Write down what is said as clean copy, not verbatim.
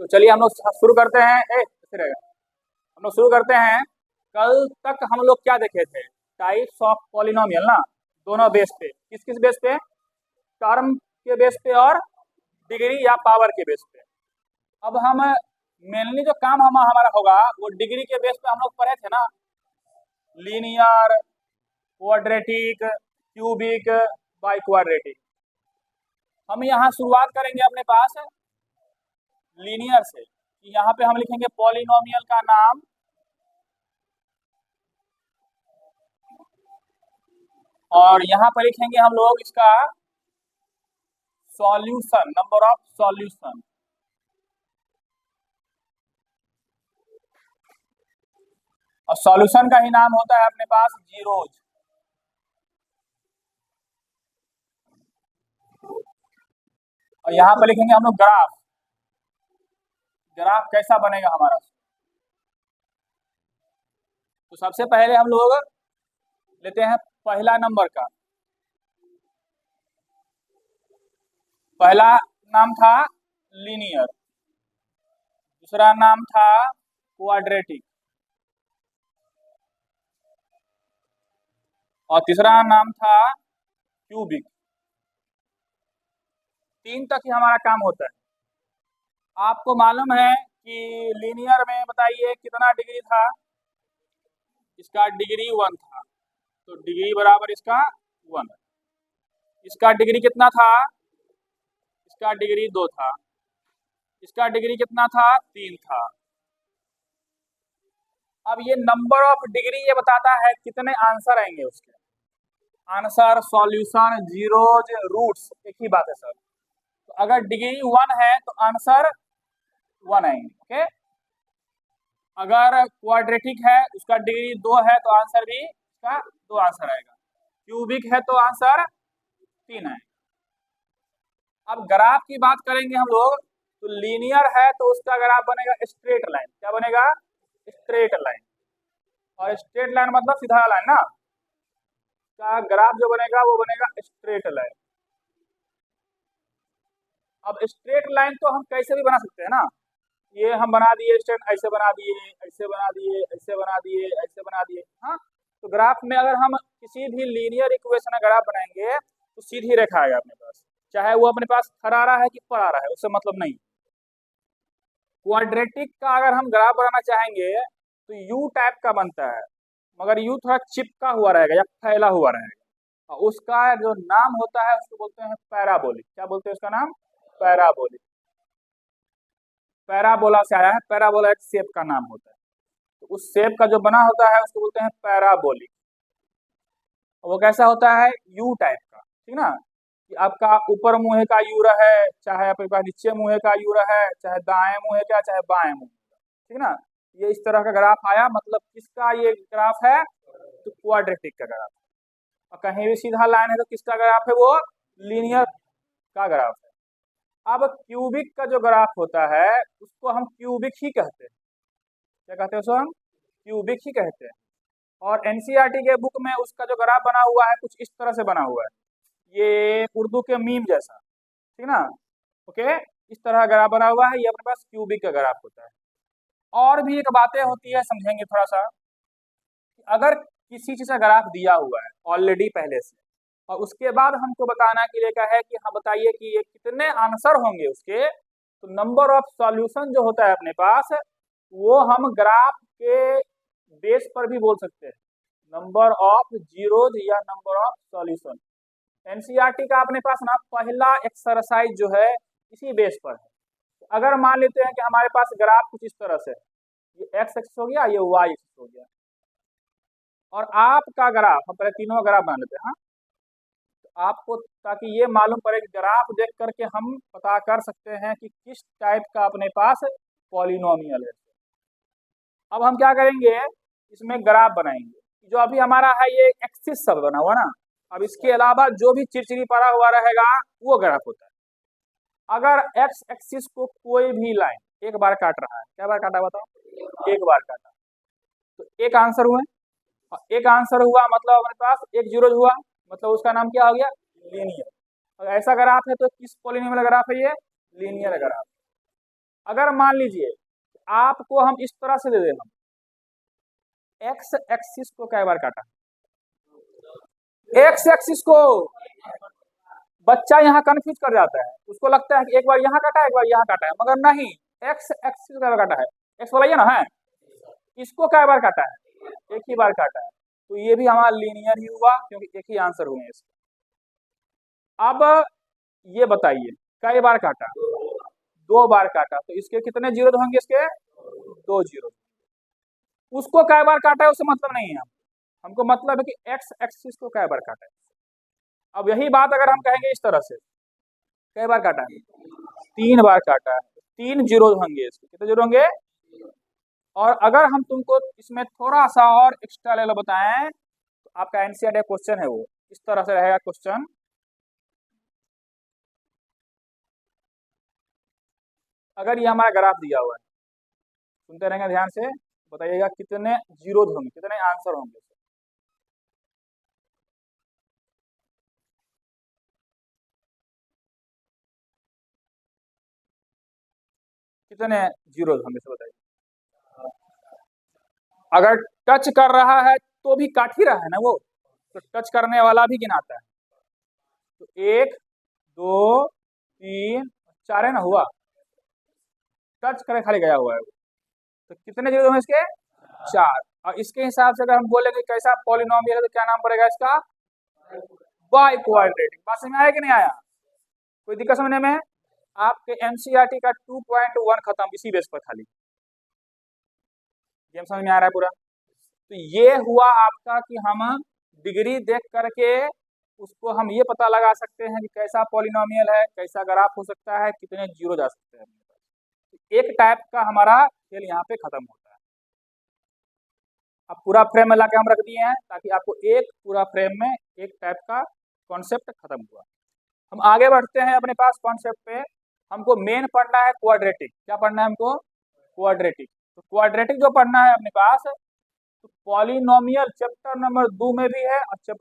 तो चलिए हम लोग शुरू करते हैं। कैसे रहेगा? हम लोग शुरू करते हैं। कल तक हम लोग क्या देखे थे? टाइप्स ऑफ पॉलिनोमियल ना, दोनों बेस पे। किस किस बेस पे? टर्म के बेस पे और डिग्री या पावर के बेस पे। अब हम मेनली जो काम हमारा होगा वो डिग्री के बेस पे हम लोग पढ़े थे ना, linear, quadratic, cubic, by quadratic. हम यहाँ शुरुआत करेंगे अपने पास लीनियर से। यहाँ पे हम लिखेंगे पॉलिनोमियल का नाम, और यहाँ पर लिखेंगे हम लोग इसका सॉल्यूशन, नंबर ऑफ सॉल्यूशन। और सॉल्यूशन का ही नाम होता है अपने पास जीरोज। और यहाँ पर लिखेंगे हम लोग ग्राफ। ग्राफ कैसा बनेगा हमारा? तो सबसे पहले हम लोग लेते हैं पहला नंबर का। पहला नाम था लीनियर, दूसरा नाम था क्वाड्रेटिक, और तीसरा नाम था क्यूबिक। 3 तक ही हमारा काम होता है। आपको मालूम है कि लीनियर में बताइए कितना डिग्री था? इसका डिग्री 1 था, तो डिग्री बराबर इसका 1। इसका डिग्री कितना था? इसका डिग्री 2 था। इसका डिग्री कितना था? 3 था। अब ये नंबर ऑफ डिग्री ये बताता है कितने आंसर आएंगे उसके। आंसर, सॉल्यूशन, जीरोज, रूट्स एक ही बात है सर। तो अगर डिग्री 1 है तो आंसर 1 आएंगे। ओके। अगर क्वाड्रेटिक है, उसका डिग्री 2 है, तो आंसर भी इसका 2 आंसर आएगा। क्यूबिक है तो आंसर 3 आएगा। अब ग्राफ की बात करेंगे हम लोग, तो लीनियर है तो उसका ग्राफ बनेगा स्ट्रेट लाइन। क्या बनेगा? Straight line. और स्ट्रेट लाइन मतलब सीधा लाइन ना, का ग्राफ जो बनेगा वो बनेगा स्ट्रेट लाइन। अब स्ट्रेट लाइन तो हम कैसे भी बना सकते हैं ना। ये हम बना दिए स्ट्रेट, ऐसे बना दिए, ऐसे बना दिए, ऐसे बना दिए, ऐसे बना दिए। हाँ, तो ग्राफ में अगर हम किसी भी लीनियर इक्वेशन का ग्राफ बनाएंगे तो सीधी रेखा आएगा अपने पास, चाहे वो अपने पास खड़ा रहा है कि पड़ा रहा है, उससे मतलब नहीं। क्वाड्रेटिक का अगर हम ग्राफ बनाना चाहेंगे तो यू टाइप का बनता है, मगर यू थोड़ा चिपका हुआ रहेगा या फैला हुआ रहेगा। और उसका जो नाम होता है उसको बोलते हैं पैराबोलिक। क्या बोलते हैं उसका नाम? पैराबोलिक। पैराबोला से आया है, पैराबोला एक शेप का नाम होता है। तो उस शेप का जो बना होता है उसको बोलते हैं पैराबोलिक। वो कैसा होता है? यू टाइप का, ठीक ना। कि आपका ऊपर मुंह का यू रहे, चाहे आपके पास नीचे मुंह का यू रहे, चाहे दाएं मुंह का, चाहे बाएं मुंह का, ठीक ना। ये इस तरह का ग्राफ आया, मतलब किसका ये ग्राफ है? तो क्वाड्रेटिक का ग्राफ। और कहीं भी सीधा लाइन है तो किसका ग्राफ है? वो लीनियर का ग्राफ है। अब क्यूबिक का जो ग्राफ होता है उसको हम क्यूबिक ही कहते हैं। क्या कहते हैं उसको? हम क्यूबिक ही कहते हैं। और एनसीईआरटी के बुक में उसका जो ग्राफ बना हुआ है कुछ इस तरह से बना हुआ है, ये उर्दू के मीम जैसा, ठीक ना। ओके, इस तरह ग्राफ बना हुआ है, ये अपने पास क्यूबिक का ग्राफ होता है। और भी एक बातें होती है, समझेंगे थोड़ा सा। अगर किसी चीज का ग्राफ दिया हुआ है ऑलरेडी पहले से, और उसके बाद हमको बताना के लिए क्या है कि हम बताइए कि ये कितने आंसर होंगे उसके, तो नंबर ऑफ सॉल्यूशन जो होता है अपने पास वो हम ग्राफ के बेस पर भी बोल सकते हैं, नंबर ऑफ जीरोज या नंबर ऑफ सॉल्यूशन। एनसीईआरटी का अपने पास ना पहला एक्सरसाइज जो है इसी बेस पर है। अगर मान लेते हैं कि हमारे पास ग्राफ कुछ इस तरह से, ये एक्स एक्सिस हो गया, ये वाई एक्सिस हो गया, और आपका ग्राफ, हम पहले तीनों ग्राफ बना लेते हैं। हाँ, तो आपको ताकि ये मालूम पड़े कि ग्राफ देख करके हम पता कर सकते हैं कि किस टाइप का अपने पास पॉलिनोमियल है। अब हम क्या करेंगे, इसमें ग्राफ बनाएंगे। जो अभी हमारा है ये एक्सिस सब बना हुआ ना, अब इसके अलावा जो भी चिरचिरी पड़ा हुआ रहेगा वो ग्राफ होता है। अगर एक्स एक्सिस को कोई भी लाइन एक बार काट रहा है, क्या बार काटा बताओ? एक बार काटा, तो एक आंसर हुए। एक आंसर हुआ मतलब हमारे पास एक जीरो हुआ, मतलब उसका नाम क्या हो गया? लीनियर। अगर ऐसा ग्राफ है तो किस पॉलिनोमियल ग्राफ है ये? Linear graph. अगर मान लीजिए आपको हम इस तरह से दे दें, हम एक्स एक्सिस को कई बार काटा, एक्स एक्सिस को बच्चा यहाँ कंफ्यूज कर जाता है, उसको लगता है कि एक बार यहाँ काटा है एक बार यहाँ काटा है, मगर नहीं, एक्स एक्सिस कई बार काटा है, एक्स वाला ये ना है, इसको कई बार काटा है, एक ही बार काटा है, तो ये भी हमारा लीनियर ही हुआ क्योंकि एक ही आंसर हुए इसके। अब ये बताइए कई बार काटा, 2 बार काटा, तो इसके कितने जीरो होंगे, इसके 2 जीरो। उसको कई बार काटा है उससे मतलब नहीं है, हमको मतलब है कि एक्स एक्सिस को कई बार काटा है। अब यही बात अगर हम कहेंगे इस तरह से, कई बार काटा है, 3 बार काटा है, 3 जीरो होंगे, इसके कितने जीरो होंगे। और अगर हम तुमको इसमें थोड़ा सा और एक्स्ट्रा ले लो बताएं, तो आपका एनसीईआरटी क्वेश्चन है वो इस तरह से रहेगा क्वेश्चन। अगर ये हमारा ग्राफ दिया हुआ है, सुनते रहेंगे ध्यान से, बताइएगा कितने जीरो होंगे, कितने आंसर होंगे। कितने जीरो होंगे से बताइए। अगर टच कर रहा है तो भी काट ही रहा है ना वो, तो टच करने वाला भी गिनाता है, तो 1 2 3 4 है ना, हुआ, टच करे खाली गया हुआ है वो, तो कितने जीरो होंगे इसके 4। और इसके हिसाब से अगर हम बोलेंगे कैसा पॉलिनोमियल है तो क्या नाम पड़ेगा इसका, बाई क्वाड्रेटिक। बात समझ में आया कि नहीं आया, कोई दिक्कत समझने में। आपके एनसीईआरटी का 2.1 खत्म इसी बेस पर खाली, ये समझ में आ रहा है पूरा। तो ये हुआ आपका कि हम डिग्री देख करके उसको हम ये पता लगा सकते हैं कि कैसा पॉलिनोमियल है, कैसा ग्राफ हो सकता है, कितने जीरो जा सकते हैं। तो एक टाइप का हमारा खेल यहाँ पे खत्म होता है। अब पूरा फ्रेम में लाके हम रख दिए हैं ताकि आपको एक पूरा फ्रेम में एक टाइप का कॉन्सेप्ट खत्म हुआ। हम आगे बढ़ते हैं अपने पास कॉन्सेप्ट पे। हमको मेन पढ़ना है क्वाड्रेटिक। क्या पढ़ना है हमको, क्वाड्रेटिक। तो क्वाड्रेटिक जो पढ़ना है अपने पास, तो पॉलिनोमियल चैप्टर नंबर 2 में भी है और चैप्टर